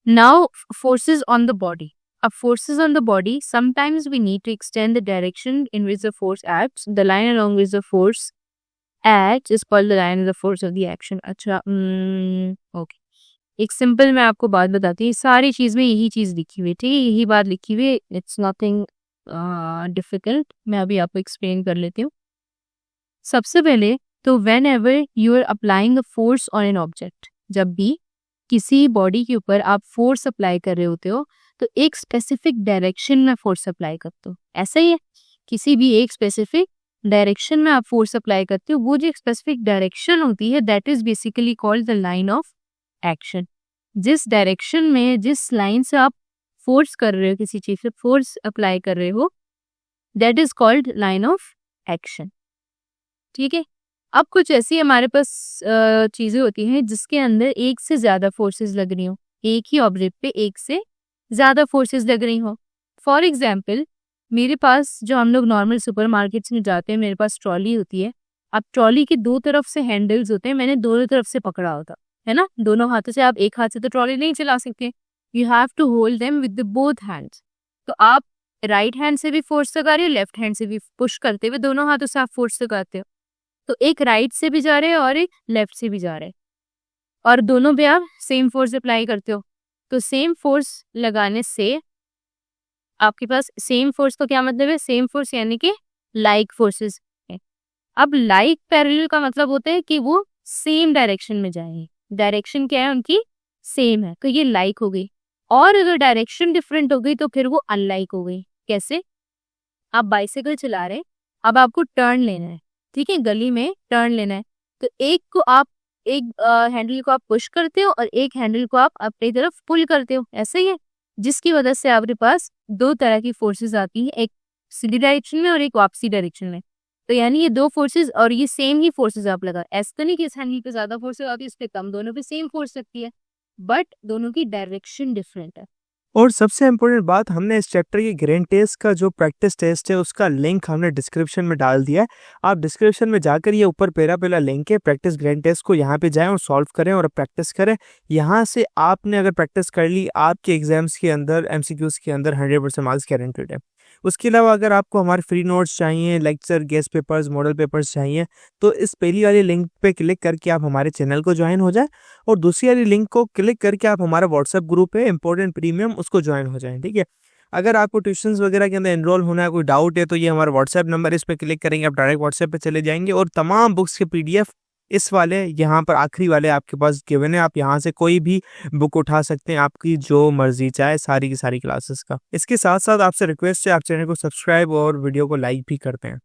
Now, forces on the body. Forces on the body, sometimes we need to extend the direction in which the force acts. The line along which the force acts is called the line of the force of the action. अच्छा, okay, एक simple मैं आपको बात बताती हूँ, सारी चीज में यही चीज लिखी हुई है, ठीक है, यही बात लिखी हुई है, इट्स नथिंग डिफिकल्ट। मैं अभी आपको एक्सप्लेन कर लेती हूँ। सबसे पहले तो whenever you are applying a force on an object, जब भी किसी बॉडी के ऊपर आप फोर्स अप्लाई कर रहे होते हो तो एक स्पेसिफिक डायरेक्शन में फोर्स अप्लाई करते हो। ऐसा ही है, किसी भी एक स्पेसिफिक डायरेक्शन में आप फोर्स अप्लाई करते हो, वो जो एक स्पेसिफिक डायरेक्शन होती है that is basically called the line of action. जिस डायरेक्शन में, जिस लाइन से आप फोर्स कर रहे हो, किसी चीज से फोर्स अप्लाई कर रहे हो, that is called line of action. ठीक है, अब कुछ ऐसी हमारे पास चीजें होती हैं जिसके अंदर एक से ज्यादा फोर्सेस लग रही हो, एक ही ऑब्जेक्ट पे एक से ज्यादा फोर्सेस लग रही हो। फॉर एग्जाम्पल, मेरे पास जो हम लोग नॉर्मल सुपरमार्केट्स में जाते हैं, मेरे पास ट्रॉली होती है। अब ट्रॉली के दो तरफ से हैंडल्स होते हैं, मैंने दोनों तरफ से पकड़ा होता है ना, दोनों हाथों से। आप एक हाथ से तो ट्रॉली नहीं चला सकते, you have to hold them with the both hands. तो आप राइट हैंड से भी फोर्स लगा रहे हो, लेफ्ट हैंड से भी पुश करते हुए दोनों हाथों से आप फोर्स लगाते हो। तो एक राइट से भी जा रहे हैं और एक लेफ्ट से भी जा रहे हैं, और दोनों पे आप सेम फोर्स अप्लाई करते हो। तो सेम फोर्स लगाने से आपके पास, सेम फोर्स का क्या मतलब है, सेम फोर्स यानी कि लाइक फोर्सेस है। अब लाइक पैरेलल का मतलब होता है कि वो सेम डायरेक्शन में जाएंगे। डायरेक्शन क्या है उनकी, सेम है, तो ये लाइक हो गई। और अगर डायरेक्शन डिफरेंट हो गई तो फिर वो अनलाइक हो गई। कैसे, आप बाइसाइकिल चला रहे हैं, अब आपको टर्न लेना है, ठीक है, गली में टर्न लेना है, तो एक को आप, एक हैंडल को आप पुश करते हो और एक हैंडल को आप अपनी तरफ पुल करते हो, ऐसे ही है, जिसकी वजह से आपके पास दो तरह की फोर्सेस आती है, एक सीधी डायरेक्शन में और एक वापसी डायरेक्शन में। तो यानी ये दो फोर्सेस और ये सेम ही फोर्सेस आप लगा, ऐसा तो नहीं कि इस हैंडल पे ज्यादा फोर्सेस आती है, इस पे कम, दोनों पे सेम फोर्स लगती है, बट दोनों की डायरेक्शन डिफरेंट है। और सबसे इम्पोर्टेंट बात, हमने इस चैप्टर के ग्रेन टेस्ट का जो प्रैक्टिस टेस्ट है उसका लिंक हमने डिस्क्रिप्शन में डाल दिया है। आप डिस्क्रिप्शन में जाकर ये ऊपर पहला लिंक है प्रैक्टिस ग्रेन टेस्ट को, यहाँ पे जाएं और सॉल्व करें और प्रैक्टिस करें। यहाँ से आपने अगर प्रैक्टिस कर ली, आपके एग्जाम्स के अंदर, एमसीक्यूज के अंदर 100% मार्क्स गारंटेड है। उसके अलावा अगर आपको हमारे फ्री नोट्स चाहिए, lecture, guest papers, model papers चाहिए, तो इस पहली वाली लिंक पे क्लिक करके आप हमारे चैनल को ज्वाइन हो जाए, और दूसरी वाली लिंक को क्लिक करके आप हमारा व्हाट्सएप ग्रुप है इंपॉर्टेंट प्रीमियम, उसको ज्वाइन हो जाएं, ठीक है। अगर आपको ट्यूशंस वगैरह के अंदर एनरोल होना है, कोई डाउट है, तो ये हमारा व्हाट्सएप नंबर है, इस पर क्लिक करेंगे आप डायरेक्ट व्हाट्सएप पे चले जाएंगे, और तमाम बुक्स के पीडीएफ इस वाले यहाँ पर आखिरी वाले आपके पास गिवन है। आप यहाँ से कोई भी बुक उठा सकते हैं, आपकी जो मर्जी चाहे, सारी की सारी क्लासेस का। इसके साथ साथ आपसे रिक्वेस्ट है, आप चैनल को सब्सक्राइब और वीडियो को लाइक भी करते हैं।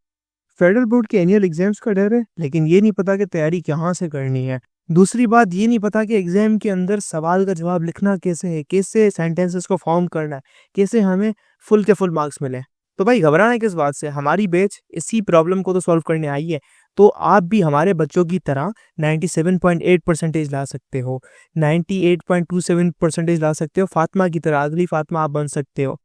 फेडरल बोर्ड के एनुअल एग्जाम्स का डर है, लेकिन ये नहीं पता कि तैयारी कहाँ से करनी है। दूसरी बात, ये नहीं पता कि एग्जाम के अंदर सवाल का जवाब लिखना कैसे है, कैसे सेंटेंसेस को फॉर्म करना है, कैसे हमें फुल के फुल मार्क्स मिले। तो भाई घबराना किस बात से, हमारी बैच इसी प्रॉब्लम को तो सॉल्व करने आई है। तो आप भी हमारे बच्चों की तरह 97.8% ला सकते हो, 98.27% ला सकते हो, फातिमा की तरह, अगली फातिमा आप बन सकते हो।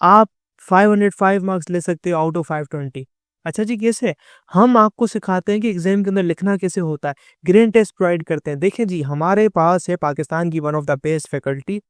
आप 505 मार्क्स ले सकते हो आउट ऑफ 520। अच्छा जी, कैसे? हम आपको सिखाते हैं कि एग्जाम के अंदर लिखना कैसे होता है, ग्रेन टेस्ट प्रोवाइड करते हैं। देखिए जी, हमारे पास है पाकिस्तान की one of the best faculty.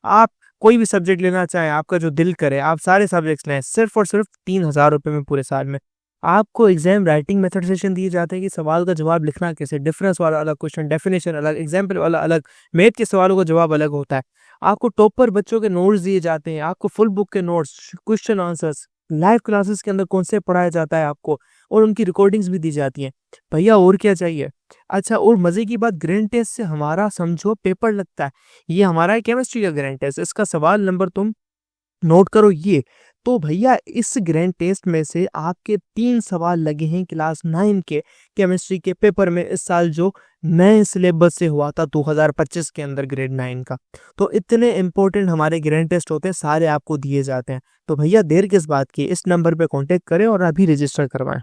आप कोई भी सब्जेक्ट लेना चाहें, आपका जो दिल करे, आप सारे सब्जेक्ट्स लें, सिर्फ और सिर्फ 3,000 रुपये में पूरे साल में। आपको एग्जाम राइटिंग मेथड सेशन दिए जाते हैं कि सवाल का जवाब लिखना कैसे, डिफरेंस वाला अलग क्वेश्चन, डेफिनेशन अलग, एग्जाम्पल वाला अलग, मैथ के सवालों का जवाब अलग होता है। आपको टॉपर बच्चों के नोट्स दिए जाते हैं, आपको फुल बुक के notes, question answers, live classes के अंदर कौन से पढ़ाया जाता है आपको, और उनकी रिकॉर्डिंग्स भी दी जाती हैं। भैया और क्या चाहिए। अच्छा, और मजे की बात, ग्रेन टेस्ट से हमारा समझो पेपर लगता है। ये हमारा है केमिस्ट्री का ग्रेन टेस्ट, इसका सवाल नंबर तुम नोट करो ये। तो भैया इस ग्रैंड टेस्ट में से आपके 3 सवाल लगे हैं क्लास 9 के केमिस्ट्री के पेपर में, इस साल जो नए सिलेबस से हुआ था 2025 के अंदर ग्रेड 9 का। तो इतने इंपॉर्टेंट हमारे ग्रैंड टेस्ट होते हैं, सारे आपको दिए जाते हैं। तो भैया देर किस बात की, इस नंबर पे कांटेक्ट करें और अभी रजिस्टर करवाएं।